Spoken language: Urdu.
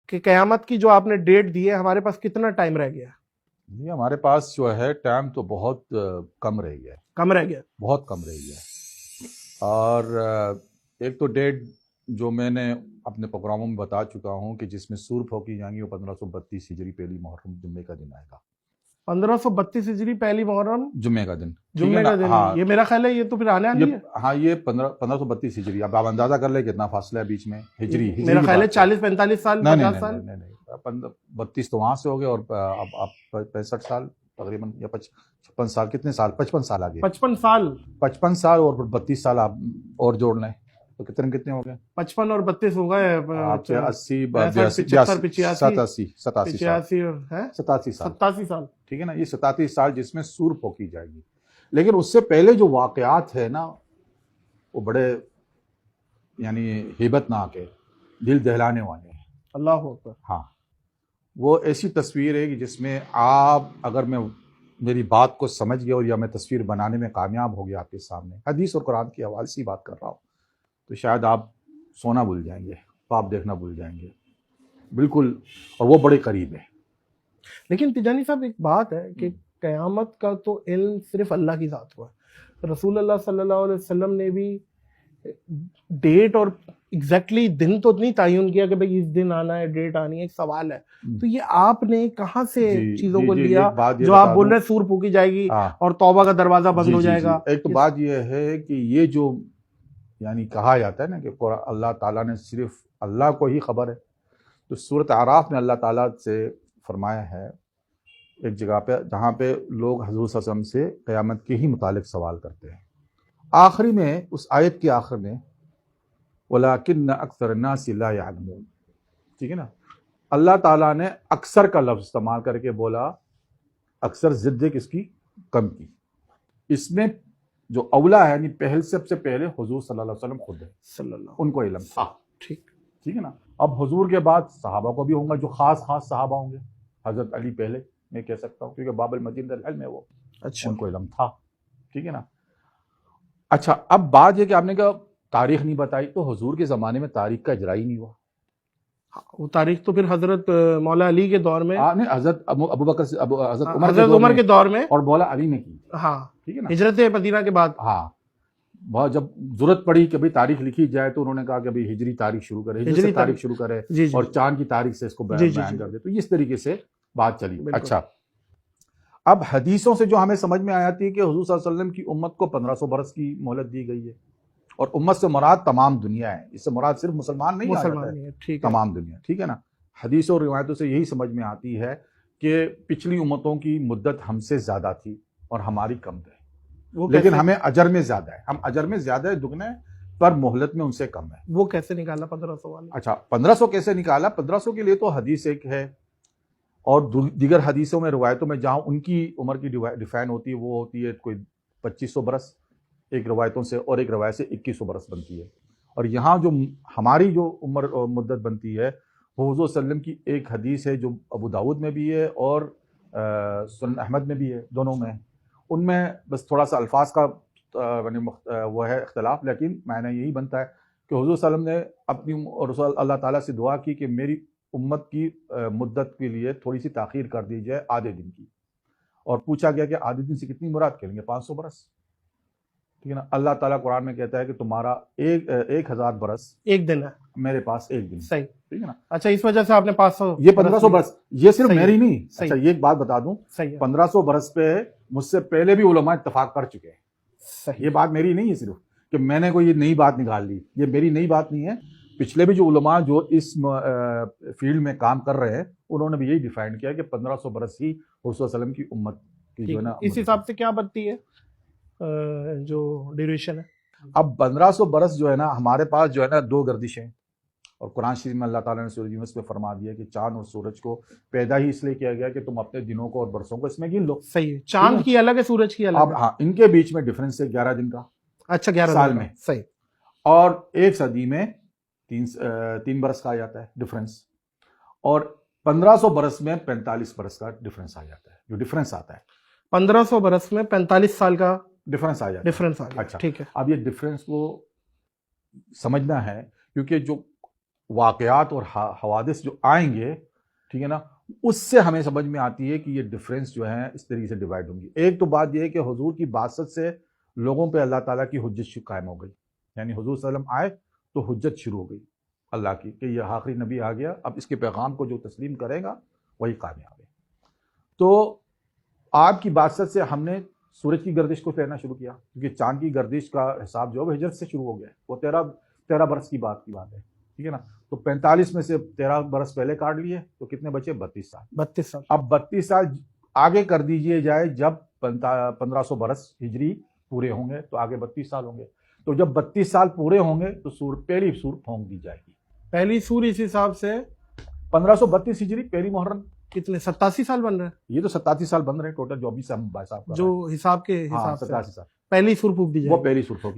کہ قیامت کی جو آپ نے ڈیٹ دی ہے ہمارے پاس کتنا ٹائم رہ گیا؟ جی ہمارے پاس جو ہے ٹائم تو بہت کم رہ گیا ہے، کم رہ گیا، بہت کم رہ گیا ہے۔ اور ایک تو ڈیٹ جو میں نے اپنے پروگراموں میں بتا چکا ہوں کہ جس میں سور پھونکی جائیں گی وہ 1532 ہجری پہلی محرم جمعے کا دن آئے گا۔ 1532 ہجری پہلی محرم جمعے کا دن، جمعے کا دن، یہ میرا خیال ہے یہ تو پھر آنے والی ہے۔ ہاں یہ 1532 ہجری، اب آپ اندازہ کر لیں کتنا فاصلہ ہے بیچ میں، ہجری میرا خیال ہے 40-45 سال، 50 سال۔ نہیں 32 تو وہاں سے ہو گئے، اور اب آپ 65 سال تقریباً، یا 56 سال، کتنے سال، 55 سال آگے، 55 سال اور 32 سال آپ اور جوڑ لیں تو کتنے ہو گئے؟ 55 اور 32 ہو گئے آپ کے 80 87 سال، ٹھیک ہے نا، یہ 87 سال جس میں سور پھونکی جائے گی۔ لیکن اس سے پہلے جو واقعات ہے نا وہ بڑے یعنی ہیبت ناک ہے، دل دہلانے والے ہیں۔ اللہ اکبر۔ ہاں وہ ایسی تصویر ہے کہ جس میں آپ، اگر میں میری بات کو سمجھ گیا اور یا میں تصویر بنانے میں کامیاب ہو گیا آپ کے سامنے، حدیث اور قرآن کے حوالے سے بات کر رہا ہوں، تو شاید آپ سونا بھول جائیں گے، خواب دیکھنا بھول جائیں گے بالکل، اور وہ بڑے قریب ہے۔ لیکن تجانی صاحب ایک بات ہے کہ قیامت کا تو علم صرف اللہ کی ذات کو ہے، رسول اللہ صلی اللہ علیہ وسلم نے بھی ڈیٹ اور ایگزیکٹلی دن تو نہیں تعین کیا کہ بھئی اس دن آنا ہے، ڈیٹ آنی ہے، ایک سوال ہے، تو یہ آپ نے کہاں سے چیزوں کو لیا جو آپ بول رہے ہیں سور پھونکی جائے گی اور توبہ کا دروازہ بند ہو جائے گا؟ ایک تو بات یہ ہے کہ یہ جو یعنی کہا جاتا ہے نا کہ اللہ تعالیٰ نے صرف اللہ کو ہی خبر ہے، تو سورۃ اعراف میں اللہ تعالیٰ سے فرمایا ہے ایک جگہ پہ جہاں پہ لوگ حضور صلی اللہ علیہ وسلم سے قیامت کے ہی متعلق سوال کرتے ہیں، آخری میں اس آیت کے آخر میں وَلَٰكِنَّ أَكْثَرَ النَّاسِ لَا يَعْلَمُونَ، ٹھیک ہے نا، اللہ تعالیٰ نے اکثر کا لفظ استعمال کر کے بولا، اکثر ضد کس کی؟ کم کی۔ اس میں جو اولا ہے یعنی پہل سب سے پہلے حضور صلی اللہ علیہ وسلم خود ہے، ان کو علم تھا، ٹھیک ہے نا۔ اب حضور کے بعد صحابہ کو بھی ہوں گا، جو خاص صحابہ ہوں گے، حضرت علی پہلے میں کہہ سکتا ہوں کیونکہ باب المدینہ العلم ہے وہ، ان کو علم تھا، ٹھیک ہے نا۔ اچھا اب بات یہ کہ آپ نے کہا تاریخ نہیں بتائی، تو حضور کے زمانے میں تاریخ کا اجرا ہی نہیں ہوا، وہ تاریخ تو پھر حضرت مولا علی کے دور میں، نہیں حضرت ابو بکر حضرت عمر کے دور میں اور مولا علی نے کی، ہاں ٹھیک ہے نا، ہجرت مدینہ کے بعد۔ ہاں بہت جب ضرورت پڑی کہ بھئی تاریخ لکھی جائے تو انہوں نے کہا کہ بھئی ہجری تاریخ شروع کرے، ہجری سے تاریخ شروع کرے اور چاند کی تاریخ سے اس کو بیان کر دے، تو اس طریقے سے بات چلی۔ اچھا اب حدیثوں سے جو ہمیں سمجھ میں آتی ہے کہ حضور صلی اللہ علیہ وسلم کی امت کو 1500 برس کی مہلت دی گئی ہے، اور امت سے مراد تمام دنیا ہے، اس سے مراد صرف مسلمان نہیں ہے، تمام دنیا، ٹھیک ہے نا۔ حدیثوں اور روایتوں سے یہی سمجھ میں آتی ہے کہ پچھلی امتوں کی مدت ہم سے زیادہ تھی اور ہماری کم ہے، لیکن ہمیں اجر میں زیادہ ہے، ہم اجر میں زیادہ ہے، دگنا ہے، پر مہلت میں ان سے کم ہے۔ وہ کیسے نکالا 1500 والا؟ اچھا 1500 کیسے نکالا؟ 1500 کے لیے تو حدیث ایک ہے، اور دیگر حدیثوں میں روایتوں میں جہاں ان کی عمر کی ڈیفائن ہوتی ہے وہ ہوتی ہے کوئی 2500 برس ایک روایتوں سے، اور ایک روایت سے 2100 برس بنتی ہے، اور یہاں جو ہماری جو عمر مدت بنتی ہے وہ حضور صلی اللہ علیہ وسلم کی ایک حدیث ہے جو ابو داؤد میں بھی ہے اور سنن احمد میں بھی ہے، دونوں میں، ان میں بس تھوڑا سا الفاظ کا وہ ہے اختلاف، لیکن معنی یہی بنتا ہے کہ حضور صلی اللہ علیہ وسلم نے اپنی رسول اللہ تعالیٰ سے دعا کی کہ میری امت کی مدت کے لیے تھوڑی سی تاخیر کر دی جائے آدھے دن کی، اور پوچھا گیا کہ آدھے دن سے کتنی مراد کریں گے؟ 500 برس، ٹھیک ہے نا۔ اللہ تعالیٰ قرآن میں کہتا ہے کہ تمہارا 1000 برس ایک دن ہے میرے پاس ایک دن، صحیح، ٹھیک ہے نا۔ اچھا اس وجہ سے آپ نے 500، یہ 1500 برس، یہ صرف میری نہیں، اچھا یہ ایک بات بتا دوں، 1500 برس پہ مجھ سے پہلے بھی علماء اتفاق کر چکے ہیں، یہ بات میری نہیں ہے صرف کہ میں نے کوئی یہ نئی بات نکال لی، یہ میری نئی بات نہیں ہے، پچھلے بھی جو علماء جو اس فیلڈ میں کام کر رہے ہیں انہوں نے بھی یہی ڈیفائن کیا کہ 1500 برس ہی حضور صلی اللہ علیہ وسلم کی امت کی جو ہے نا، اس حساب سے کیا بنتی ہے جو ڈیوریشن ہے؟ اب 1500 برس جو ہے نا ہمارے پاس جو ہے نا 2 گردشیں، اور قرآن شریف میں اللہ تعالیٰ نے سورہ یونس میں فرما دیا کہ چاند اور سورج کو پیدا ہی اس لیے کیا گیا کہ تم اپنے دنوں کو اور برسوں کو اس میں گن لو، صحیح، چاند کی الگ ہے، سورج کی الگ ہے، اب ہاں ان کے بیچ میں ڈفرنس ہے 11 دن کا، اچھا 11 سال میں، صحیح، اور ایک صدی میں 3 برس کا آ جاتا ہے ڈفرنس، اور 1500 برس میں 45 برس کا ڈفرنس آ جاتا ہے، جو ڈفرنس آتا ہے 1500 برس میں 45 سال کا ڈفرنس آ جاتا ہے۔ اچھا ٹھیک ہے، اب یہ ڈفرنس کو سمجھنا ہے کیونکہ جو واقعات اور حوادث جو آئیں گے، ٹھیک ہے نا، اس سے ہمیں سمجھ میں آتی ہے کہ یہ ڈفرینس جو ہیں اس طریقے سے ڈیوائڈ ہوں گی۔ ایک تو بات یہ ہے کہ حضور کی بعثت سے لوگوں پہ اللہ تعالیٰ کی حجت قائم ہو گئی، یعنی حضور صلی اللہ علیہ وسلم آئے تو حجت شروع ہو گئی اللہ کی کہ یہ آخری نبی آ گیا، اب اس کے پیغام کو جو تسلیم کرے گا وہی کامیاب ہے۔ تو آپ کی بعثت سے ہم نے سورج کی گردش کو تیرنا شروع کیا، کیونکہ چاند کی گردش کا حساب جو ہے وہ ہجرت سے شروع ہو گیا ہے، وہ 13 برس کی بات ہے، ٹھیک ہے نا۔ تو 45 میں سے 13 برس پہلے کاٹ لیے تو کتنے بچے؟ 32 سال۔ 32 سال۔ اب 32 سال آگے کر دیجئے جائے، جب 1500 برس ہجری پورے ہوں گے تو آگے 32 سال ہوں گے۔ تو جب 32 سال پورے ہوں گے تو پہلی سور پھونک دی جائے گی۔ پہلی سور اس حساب سے 1532 ہجری پہلی محرم، کتنے 87 سال بن رہے ہیں؟ یہ تو 87 سال بن رہے ہیں ٹوٹل، جو ابھی سے ہم بھائی صاحب جو حساب کے حساب سے 87 سال پہلی سور پھونک دی جائے وہ پہلی سور پھونکی